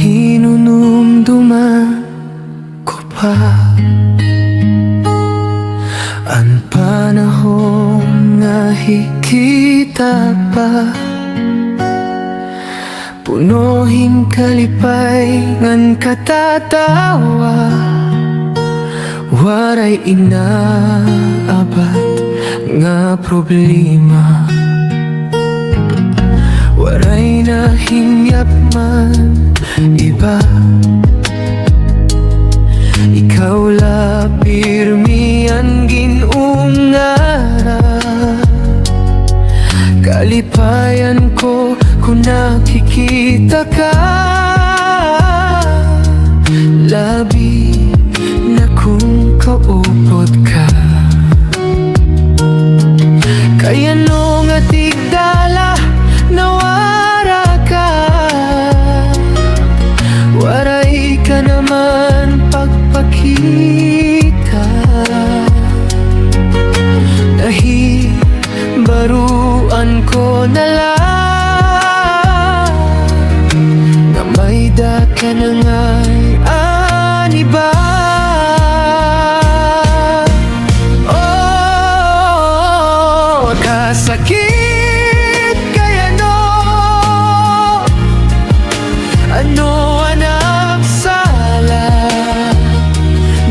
hinunumduman ko pa ang panahong nakikita pa. Punohim kalipay ngan katatawa, waray inaabat nga problema. Waray nahingyap man iba, ikaw la pirmi ang ginungara. Kalipayan ko kung nakikita ka, labi na kung kaupod ka. Kaya nung atigdala nawara ka, waray ka naman pagpakita. Nahibaruan ko na lang na may daka na nga'y aniba. Oh, kasakit kaya no, ano anak sala,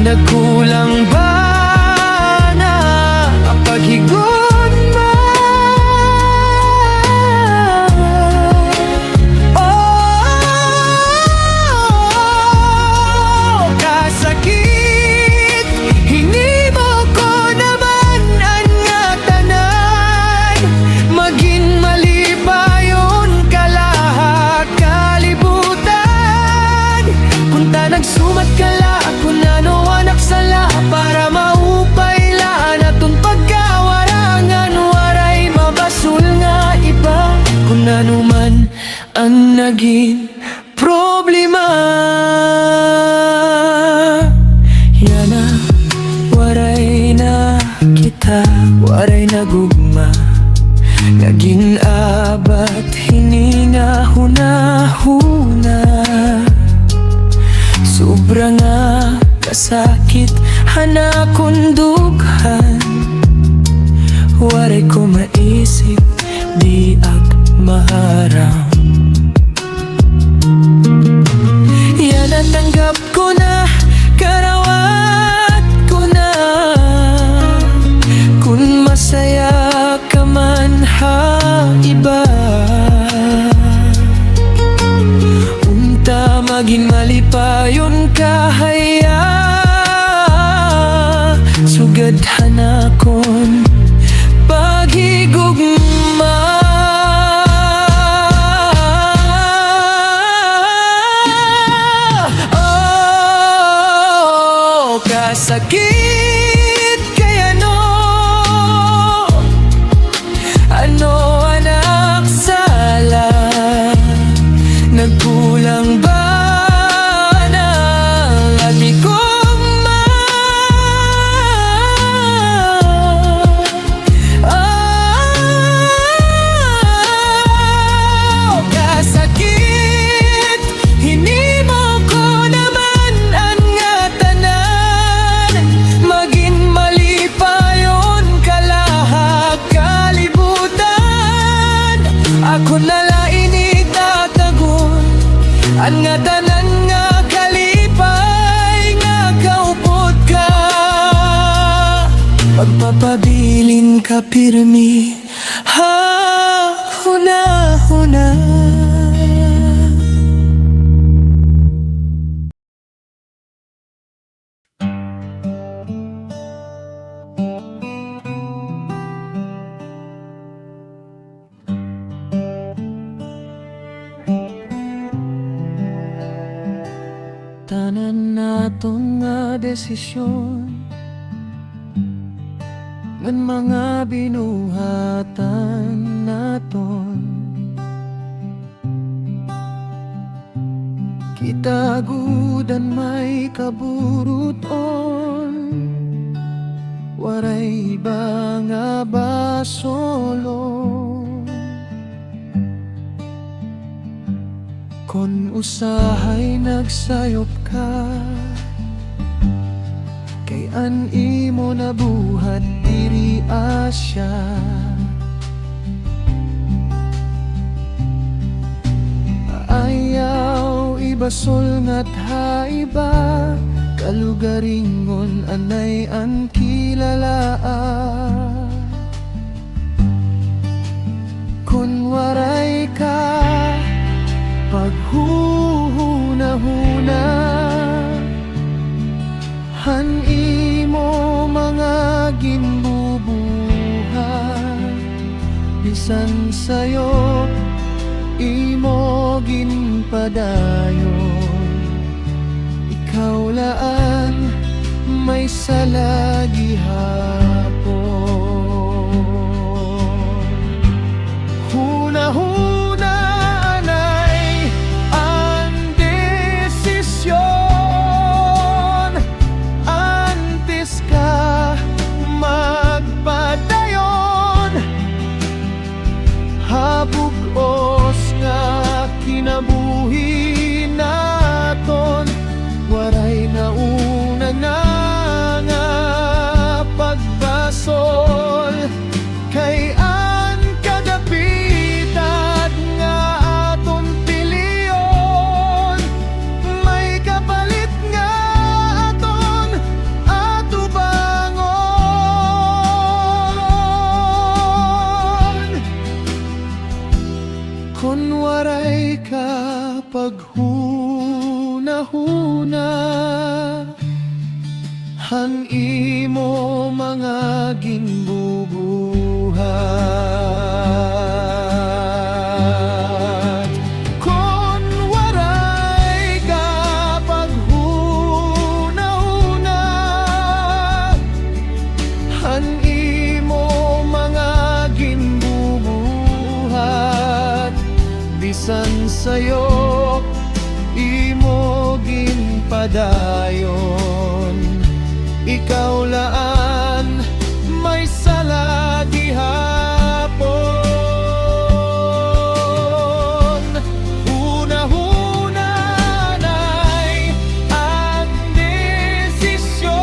nagkulang ba na ang paghigon mo? Oh, kasakit, hindi mo ko naman ang ngatanan, maging malipayon ka lahat kalibutan. Punta nagsumat ka la, kung ano anak sala, para maupay laan atong pagkawarangan. Waray mabasul nga iba, kung ano man ang naging problema. Yana, waray na kita, waray na gugma, naging abat hininga hunahuna. Sobra nga kasakit hanakon dughan, waray ko maisip di ag maharang. Yan natanggap ko na, karawat ko na. Kung masaya ka man ha iba, unta maging malipayon ka haya. Sugad hanakon paghigugma. Oh, kasakit kaya no, ano anak sala, nagkulang ba na labi kong ma? Oh, kasakit, hindi mo ko naman ang ngatanan, maging malipayon ka lahat kalibutan. Ako nalain itatagon ang ngatanan nga kalipay nga kaupod ka. Pagpapabilin ka pirmi ha huna-huna. Tanan natong nga desisyon ngan mga binuhatan naton, kitagudan may kaburuton, waray ba nga ba solo? Kun usahay nagsayop ka, kay an imo nabuhat diri Asya. Ayaw ibasol nga't haiba, kalugaringon anay an kilalaa. Kun waray ka paghuhuna-huna, han imo mga ginbubuhat, bisan sayo imo ginpadayon. Ikaw laan may salagi hapon. Huna-huna anay ang desisyon, antes ka magpadayon. Habugos nga kinabuhi naton, waray nauna nga pagbasol. Kay an kadapitan nga aton piliyon, may kapalit nga aton atubangon. Kun waray ka paghuna-huna, han imo mga ginbubuhat. Kun waray ka paghuna-huna, han imo mga ginbubuhat, bisan sayo imo ginpadayon. Ikaw laan may salagi hapon. Huna-huna nay ang desisyon,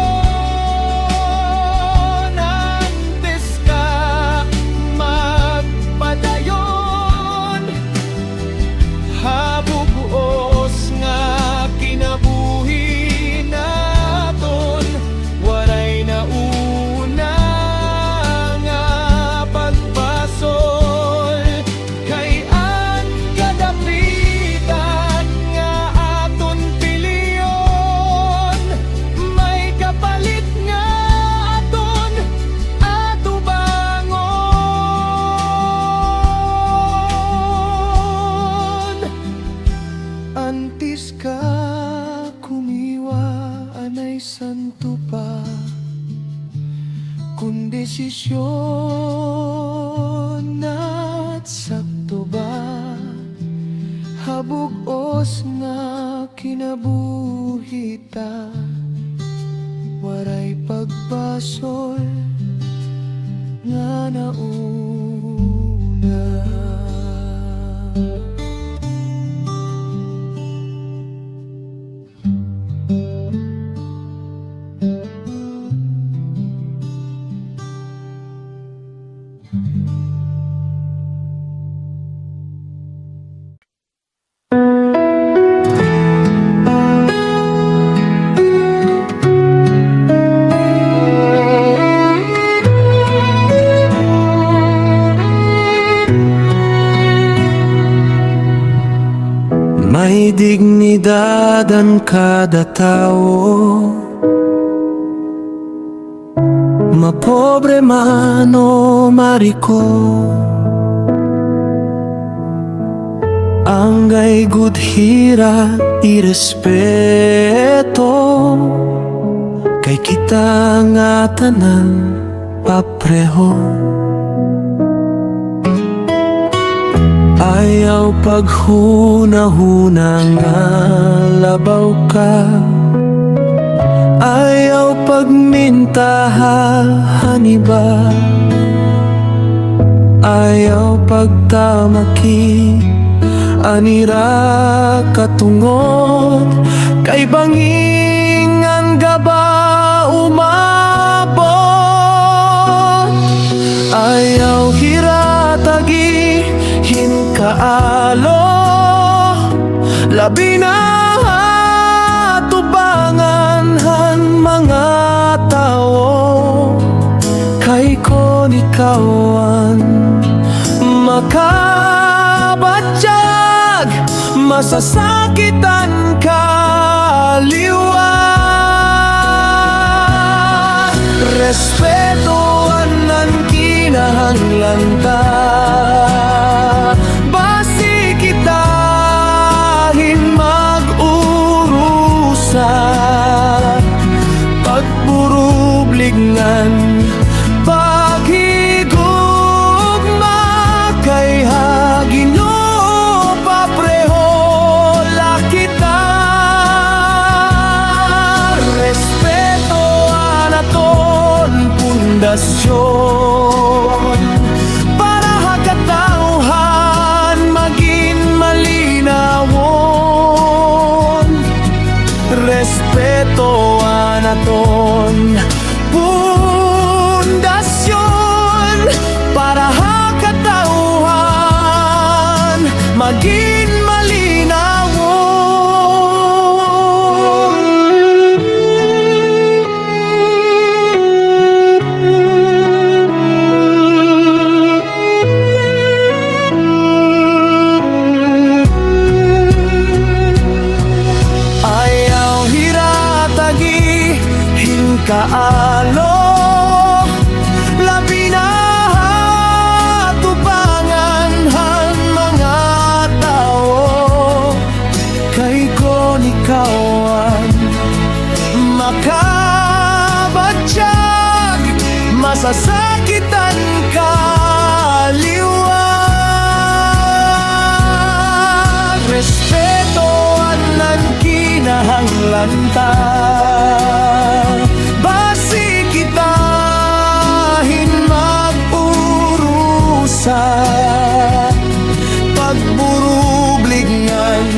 antes ka magpadayon. Habugos nga kinabuhi naton, waray nauna nga pagbasol. Kay an kadapitan nga aton piliyon, may kapalit nga aton atubangon. Antes ka kumiwa anay santo pa, kun desisyon at sakto ba, habugos nga kinabuhita, waray pagbasol nga nauna. May dignidad ang kada tao, mapobre man o mariko. Anggay gudhira irespeto, kay kita nga tanan papreho. Ayaw paghuna-huna nga labaw ka, ayaw pagmintahan iba, ayaw pagtamaki anira katungot kay banging ang gaba umabot. Ayaw hiratagi hinkaalo, labi na tubangan han mga tao kay kon ikawan makabatyag, masasakitan kaliwa. Respetuan ang kinahanglan ta, basi kitahin mag-urusa, pagburublingan, paghigugma kay Ginoo papreho lakita. Respeto anaton pundasyon para hakatauhan maging malinawon. Respeto anaton pundasyon para hakatauhan maging malinawon. Ayaw hiratagi hinkaalo, labi na tubangan han mga tao kay kon ikawan makabatyag, masasakitan kaliwa. Respeto ang kinahanglan ta, basi kitahin mag-urusa, pagburublingan,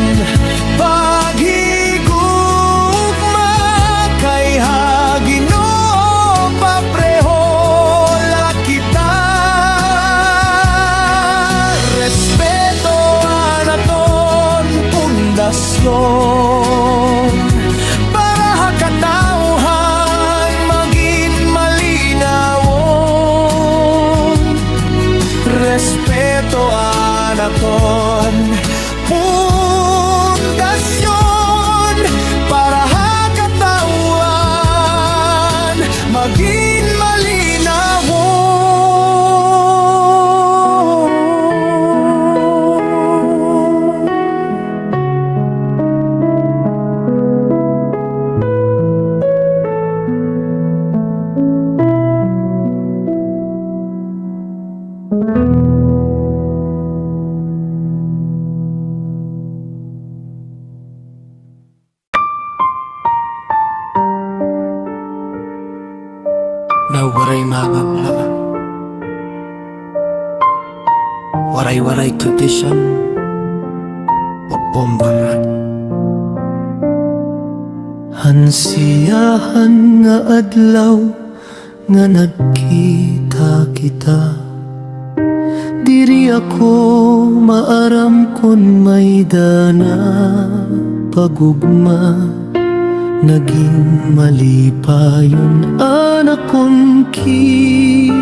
paghigugma kay Ginoo papreho lakita. Respeto anaton pundasyon para hakatauhan maging malinawon. Respeto anaton pundasyon para hakatauhan maging malinawon. Waray mangangla, waray-waray tradisyon o bombangan. Hansiyahan nga adlaw nga nagkita kita, diri ako maaram kon may dana pagugma. Naging malipayon anak kong kinabuhi,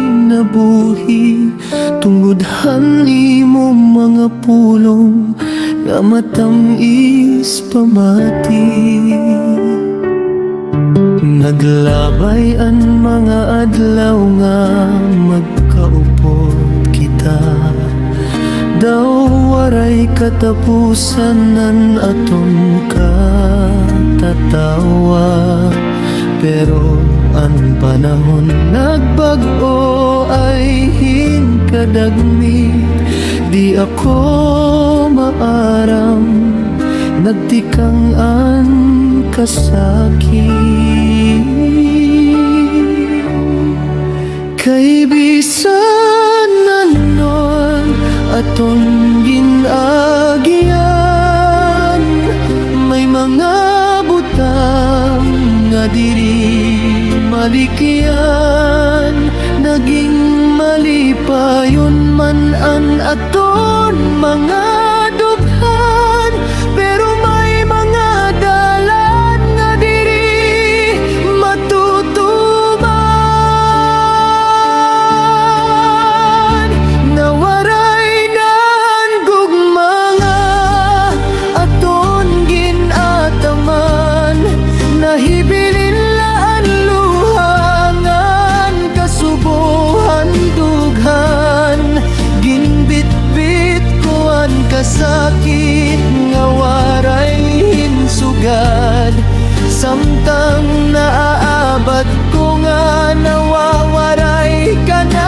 tungod hanli mo mga pulong nga matamis pamati. Naglabay ang mga adlaw nga magkaupod kita, daw waray katapusan nan aton katatawa. Pero ang panahon nagbago ay hinkadagmi, di ako maaram, nagtikang an kasakit. Kay bisan nanon aton ginagya, diri malikian, naging malipayon man ang aton mga dughan. Pero may mga dalan nga diri matutuman, nawaray nan gugma nga aton ginataman. Nahibilin laan luhangan, kasubuhan dughan, ginbitbit kuan kasakit nga waray hinsugad. Samtang naaabat ko nga nawawaray ka na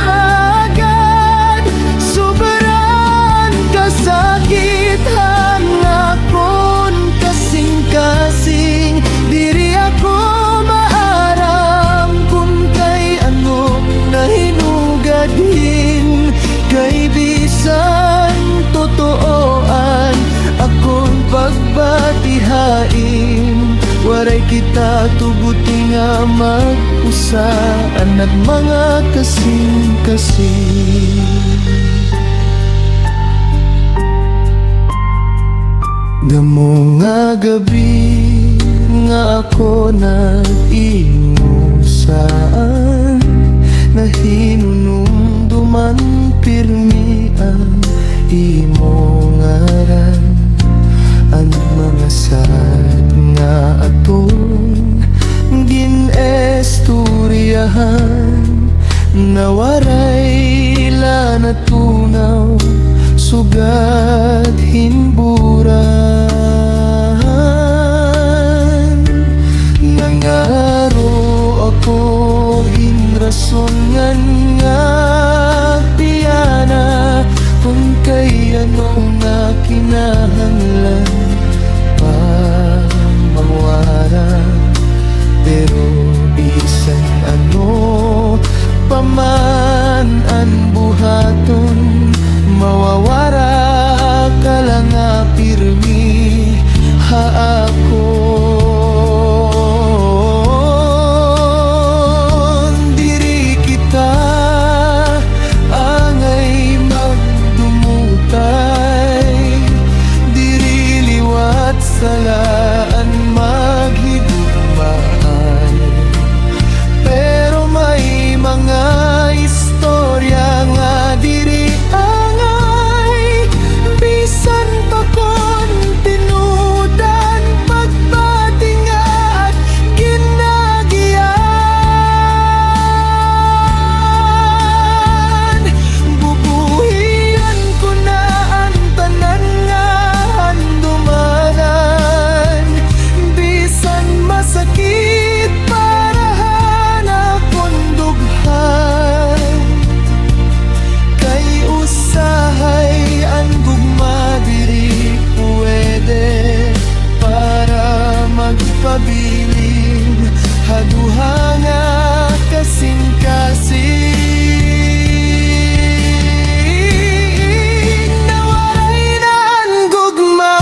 agad, sobrang kasakit ang akon kasing-kasing. Diri ako maaram kung kay anong nahinugadhin, kay bisan totooan akong pagbatihain. Waray kita tubuti nga mag-usaan at mga kasing-kasing. Damo nga gabi nga ako nag-imusaan, nahinunumduman pirmi ang imong ngaran. Ang mga sad nga atong ginesturyahan, nawaray la natunaw, sugad hinburan. Nangaro ako hinrason nga tiyana, kung kay ano nga kinahanglan pa mawara. Pero bisan ano paman ang buhaton, mawawara ka lang nga pirmi ha ako. Diri kita angay magdumutay, diri liwat salaan maghigugmaan. Pero may mga istorya nga diri angay, bisan pa kon tinudan pagbatingat ginagiyan. Bubuhian ko na ang tanan nga handumanan, bisan masakit para hanakon dughan. Kay usahay ang gugma diri puwede para magpabilin, haduha nga kasing-kasing. Nawaray na ang gugma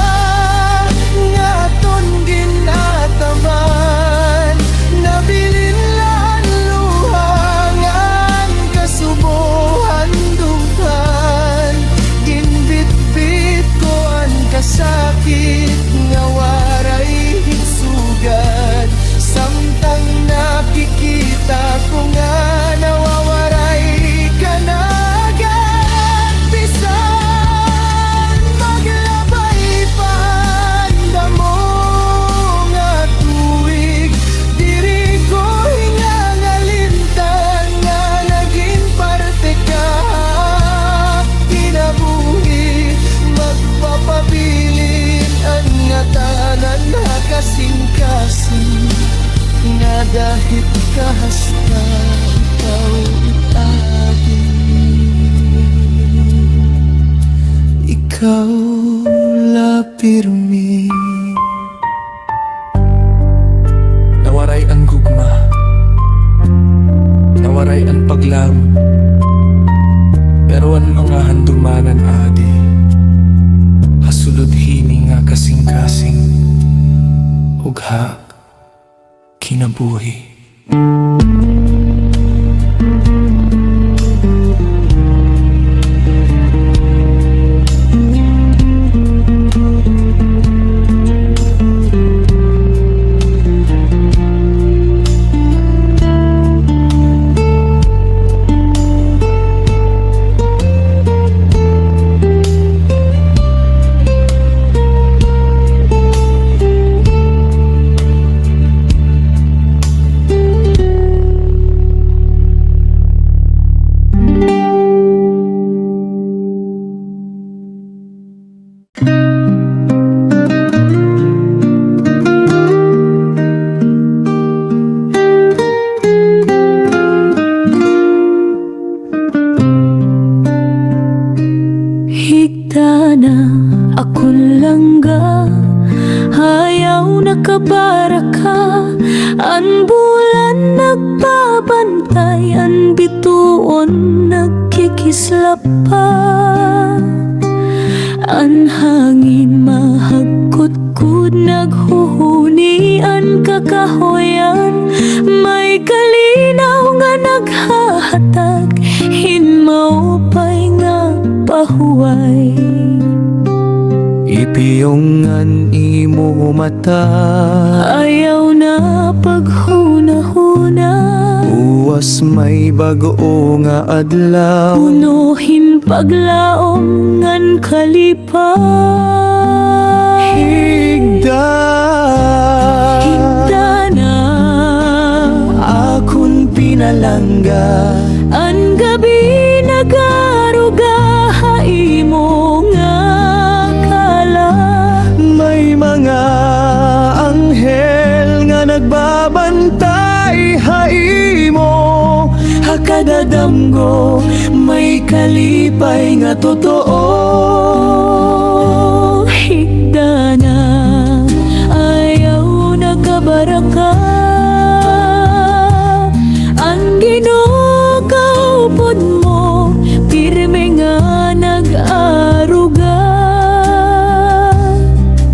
nga aton ginataman, nabilin laan luhangan, kasubuhan dughan, ginbitbit ko ang kasakit nga waray hinsugad. Samtang nakikita ko nga nawawaray ka na agad, bisan maglabay pa ang damo nga tuig, diri ko hingangalintan nga naging parte ka kinabuhi. Magpapabilin ang nga tanan na kasing-kasing, nga dahit ka hasta ikaw ikaw la pirmi. Nawaray ang gugma, nawaray ang paglaro, pero ang mga handumanan adi, hasulod hini nga kasing-kasing, ugha kinabuhi. Higda akong langga, ayaw nakabaraka. An bulan nagbabantay, an bituon nagkikislap pa. An hangin mahagkutkud naghuhuni, an kakahoyan may kalinaw nga naghahatag. Hinmaupay nga pahuway, Ipiyongan imo mata, ayaw na paghuna-huna. uwas may bago nga adlaw. Punuhin paglaom ngan kalipa. Higda na akong pinalangga, an gabi nagaruga, imo nga kala. may mga anghel nga nagbabantay, haimo hakadadamgo, may kalipay nga totoo. Higda na ayaw nakabaraka, ang ginugaw pod mo pirme nga nag-aruga.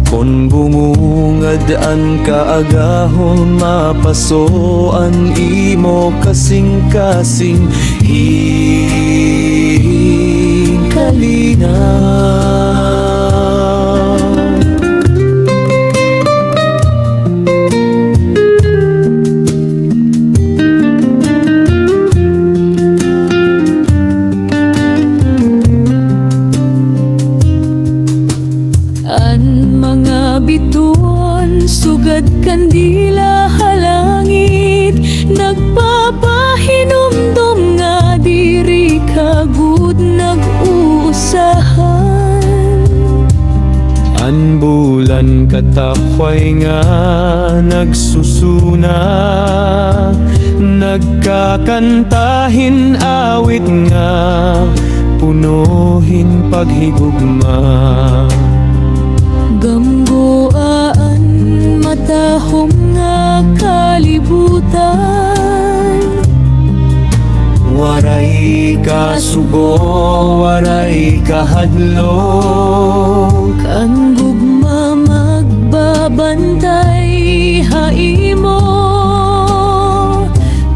Kon bumungad ang kaagahon, mapasoan imo kasing-kasing kalinaw. An mga bituon sugad kandila halangit, nagpapahinumdum nga diri kagud nag-uusahan. An bulan katakway nga nagsusuna, nagkakantahin awit nga punuhin paghigugma. Gamgoaan matahom nga kalibutan, Waray kasugo, waray kahadlok. kan gugma magbabantay, haimo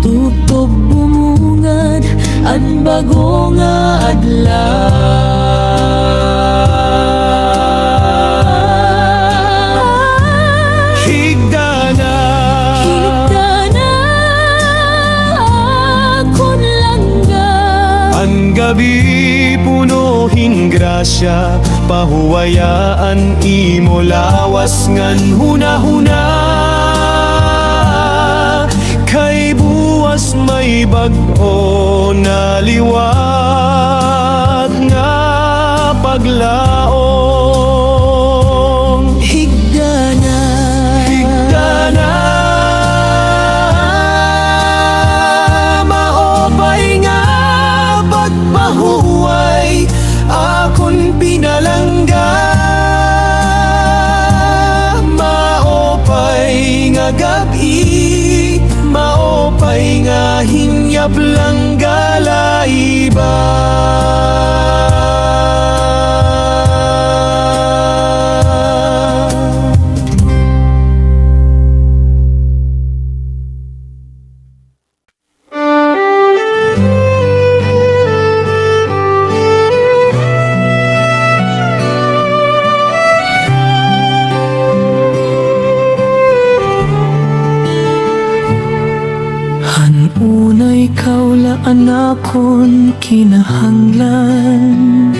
tutob bumungad an bago nga adlaw. Higda na akong langga, ang gabi punuhin grasya, pahuwayaan imo lawas ngan hunahuna. Kay buwas may bag-o na liwat nga paglaong. higda na maopay nga pagpahuway, akon pinalangga. Maopay nga gabi, maopay nga hinyap lang galaiba. anakon kinahanglan.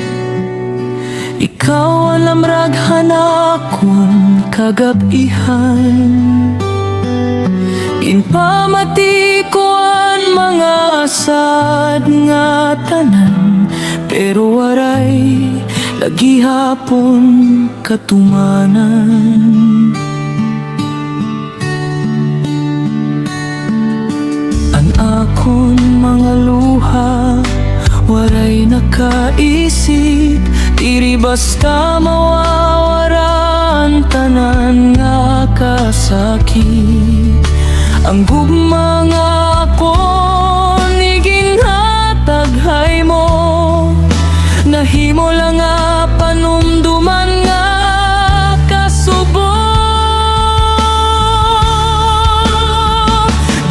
Ikaw alam raghanakon kagabihan. Ginpamati ko ang mga asad nga tanan, pero waray lagi hapon katumanan. An akon mga luha waray nakaisip, diri basta mawawaran tanan nga kasakit. Ang gugma nga akon iginhataghay mo, nahimo lang nga panumduman nga kasubo.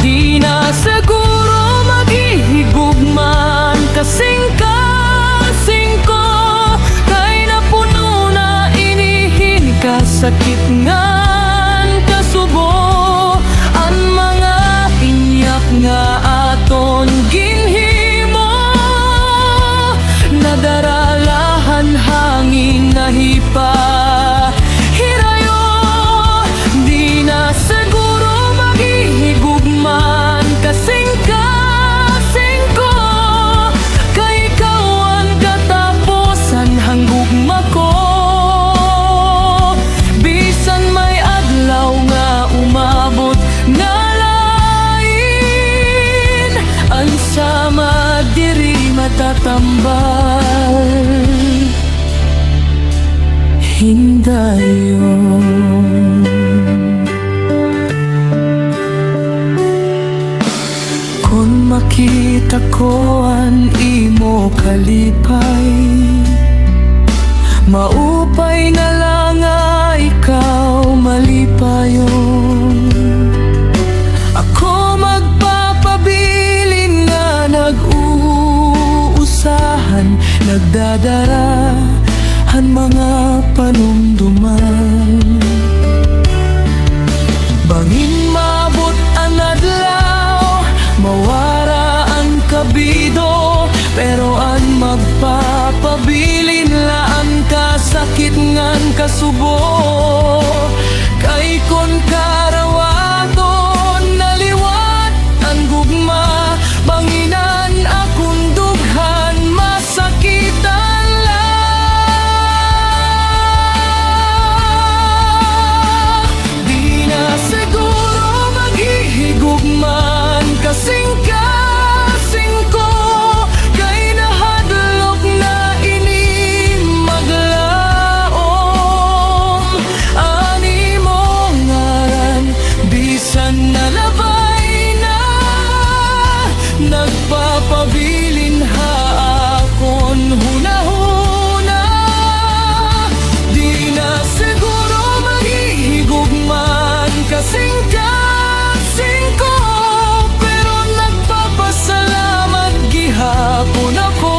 Di na siguro maghihigugman kasing-kasing ko, kay napuno na inihin kasakit ngan kasubo. Ang mga inyak nga aton ginhimo, nadaralahan hangin nahipa hirayo. Di na siguro maghihigugman kasing-kasing ko, kay ikaw ang katapusan hanggugma ko. Bisan may adlaw nga umabot nga lain, ang sama diri matatambal. Hindayon kung makita ko ang imo kalipay, maupay na lang nga ikaw malipayon. Ako magpapabilin nga nag-uusahan, nagdadarahan mga panumduman. Bangin mabot ang adlaw, mawara ang kabido, pero ang magpapabilin laan kasakit ngan kasubo. Kay kon karawaton naliwat ang gugma, banginan akong dughan masakitan lang. Di na siguro maghihigugman kasing-kasing ko, kay nahadlok na ini maglaom. Ani mo ngaran bisan nalabay na, nagpapabilin ha akon hunahuna. Di na siguro maghihigugman kasing-kasing ko, pero nagpapasalamat gihapon ako.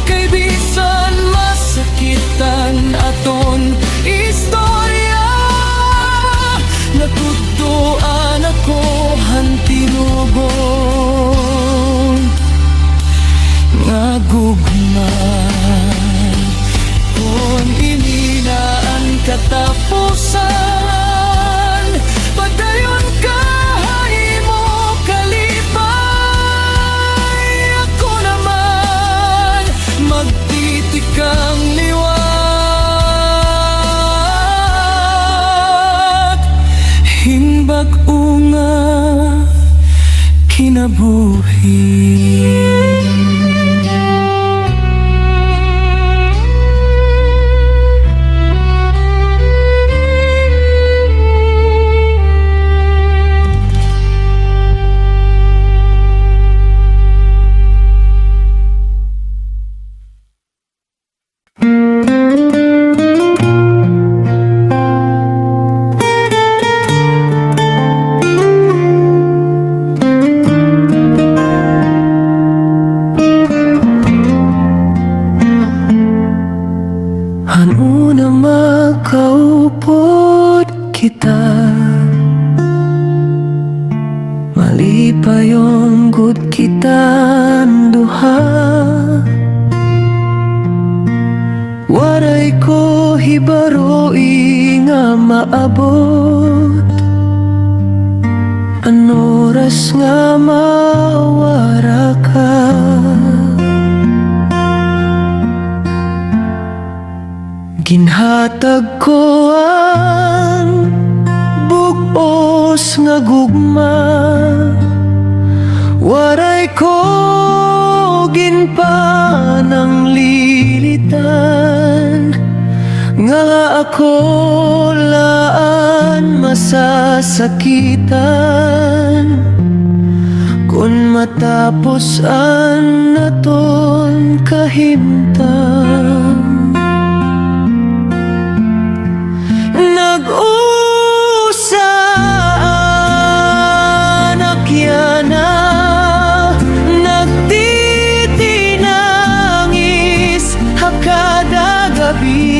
Kay bisan masakitan aton istorya, natutuan ako hantinugon nga gugman. Kung inina ang katapusan, padayon ka mo kalipay. Ako naman magtitikang liwat, himbag-o nga kinabuhi. Ano na makaupod kita, Malipayon gud kitan duha, waray ko hibaroi nga maabot. An oras nga mawara ka, ginhatag ko ang bug-os nga gugma. Waray ko ginpanang lilitan, nga ako laan masasakitan. Kung matapos an naton kahimtang, nag-usan akyana, nagtitinangis hakada gabi.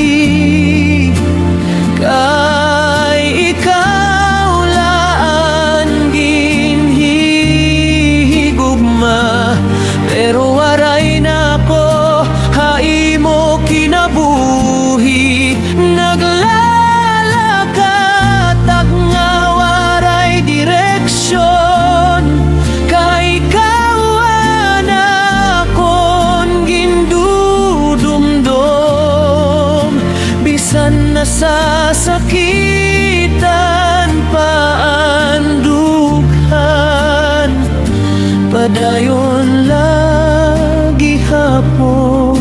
Kay ikaw laan ginhigugma, pero waray nako haimo kinabuhi. Naglalakad nga waray direksyon, kay ikaw anakon gindudumdum. Bisan nasasakitan pa ang dughan, padayon lagi hapon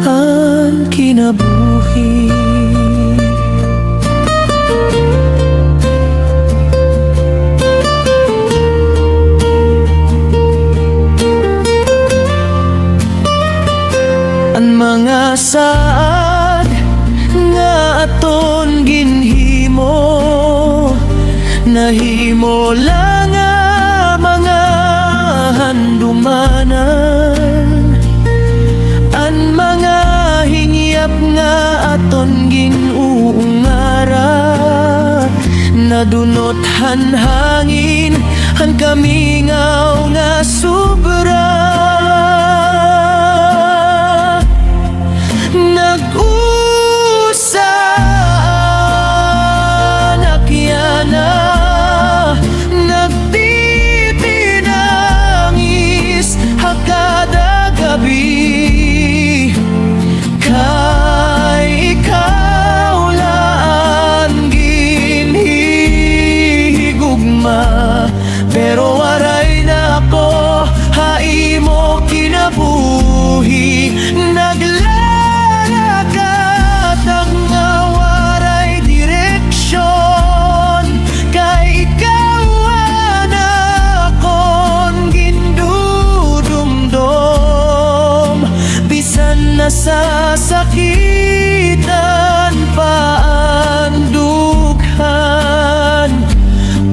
ang kinabuhi. Ang mga saad nga aton ginhimo, nahimo lang nga mga handumanan. Ang mga hingyap nga aton ginuungara, nadunot hanhangin han kamingaw nga sobra. Nag-usan akyana, nagtitinangis hakada gabi. Kay ikaw laan ginhigugma, pero waray nako haimo kinabuhi. Naglalakad nga waray direksyon, kay ikaw anakon gindudumdum. Bisan nasasakitan pa ang dughan,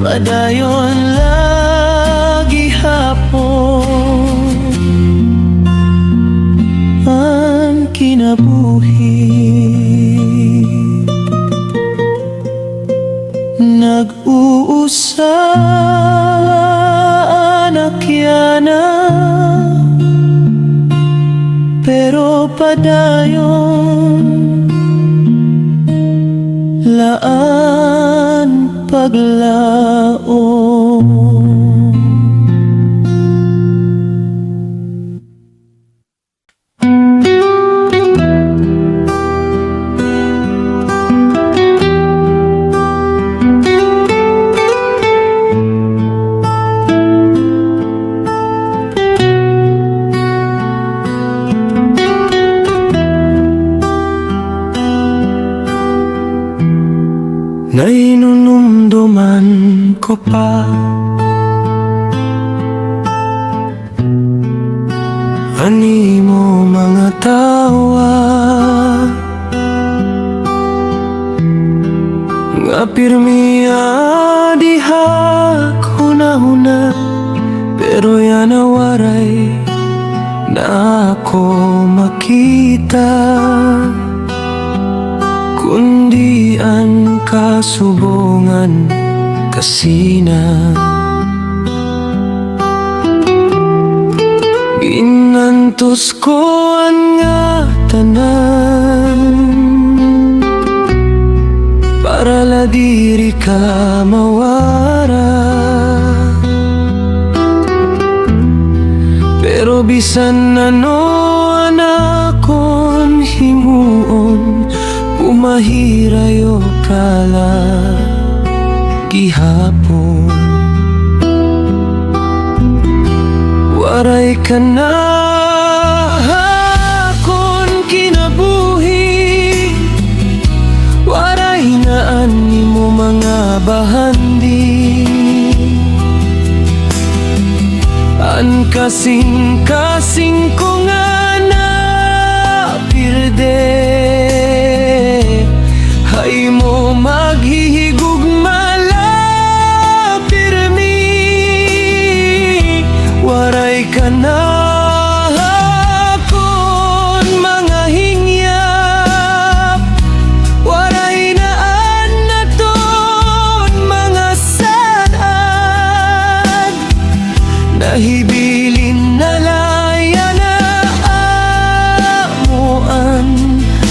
padayon lagi hapon ang kinabuhi. Nag-uusaan akyana, pero padayon laan paglaom. Nainunumduman ko pa animo mga tawa, nga pirmi diha huna-huna, pero yan nawaray na ako makita. Kundi ang kasubungan kasina. Ginantos ko ang nga tanan para la diri ka mawara. Pero bisan ano anakon himuon, umahirayo kala gihapon. Waray ka na akon kinabuhi, waray na ani mo mga bahandi. An kasing-kasing ko nga na pirde, hay mo maghihigugma la pirmi. Waray ka na akon mga hingyap, waray na naton mga sanad. Nahibilin na laya na amuan,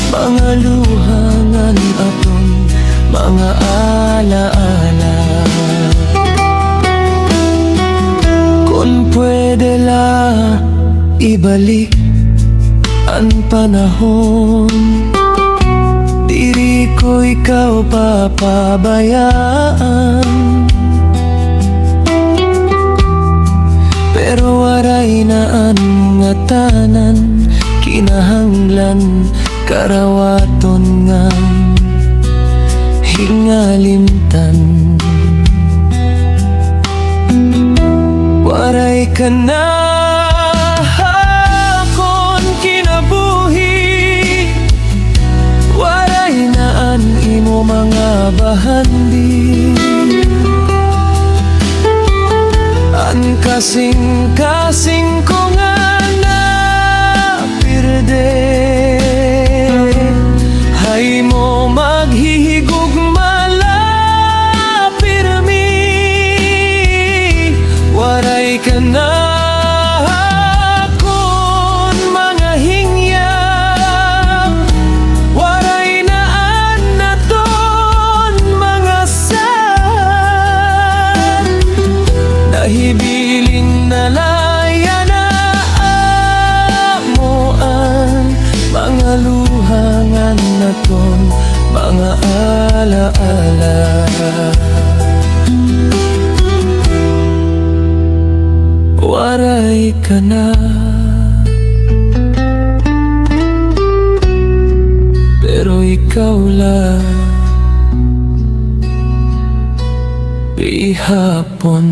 mga luhangan aton mga alaala. Kung pwede la ibalik ang panahon, diri ko ikaw papabayaan. Pero waray na ang nga tanan, kinahanglan karawaton nga hingalimtan. Waray ka na akon kinabuhi, waray na an imo mga bahandi. Ang kasing-kasing ko nga na pirde, hay mo maghihigugma la pirmi. Waray ka na akon mga hingyap, waray na naton mga san. Nahibilin na laya na amuan, mga luhangan naton mga alaala. Waray ka na, pero ikaw lang ihapon.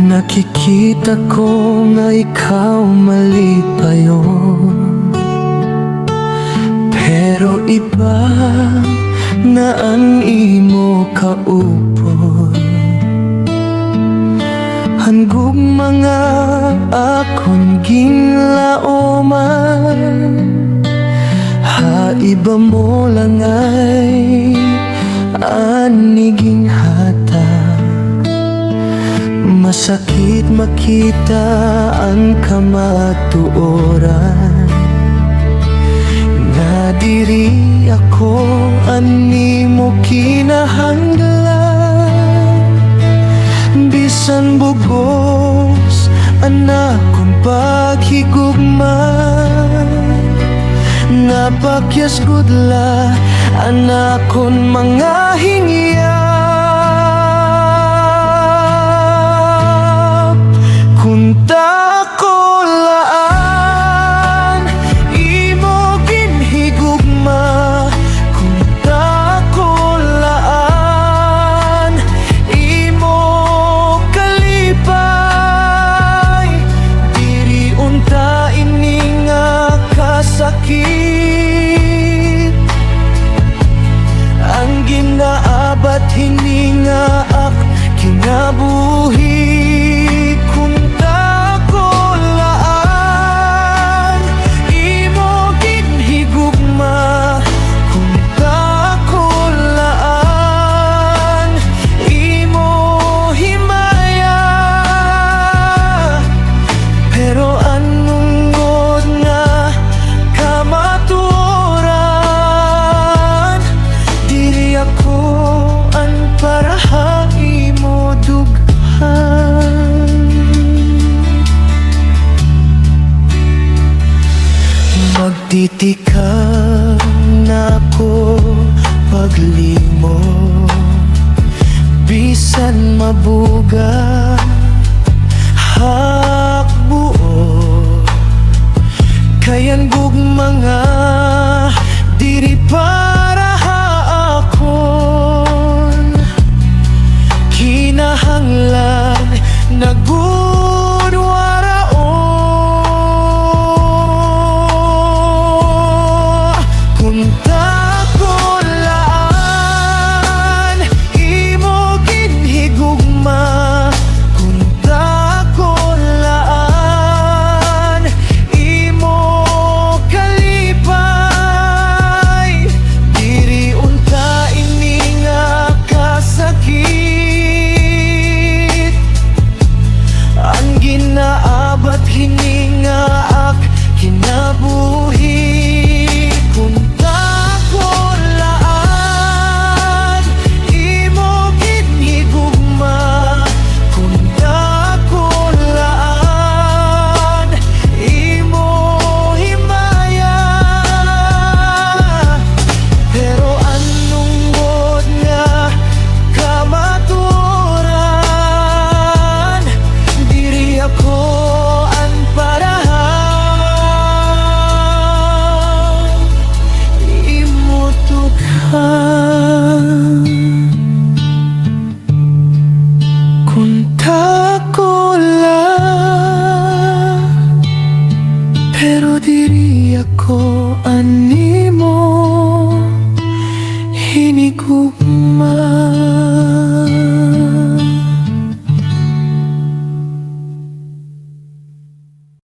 Nakikita ko na ikaw mali pa yun, pero iba na ang imo kaupon. Hanggug mga akon ginlaoman, haiba mo lang ay aniging hata. Masakit makita ang kamatuoran, nga diri ako ani mo kinahanglan. Bisan bugos anakon paghigugma, napakyas gudla anakon mga hingyap. Kunta ko laan imo ginhigugma, kunta ko laan Iti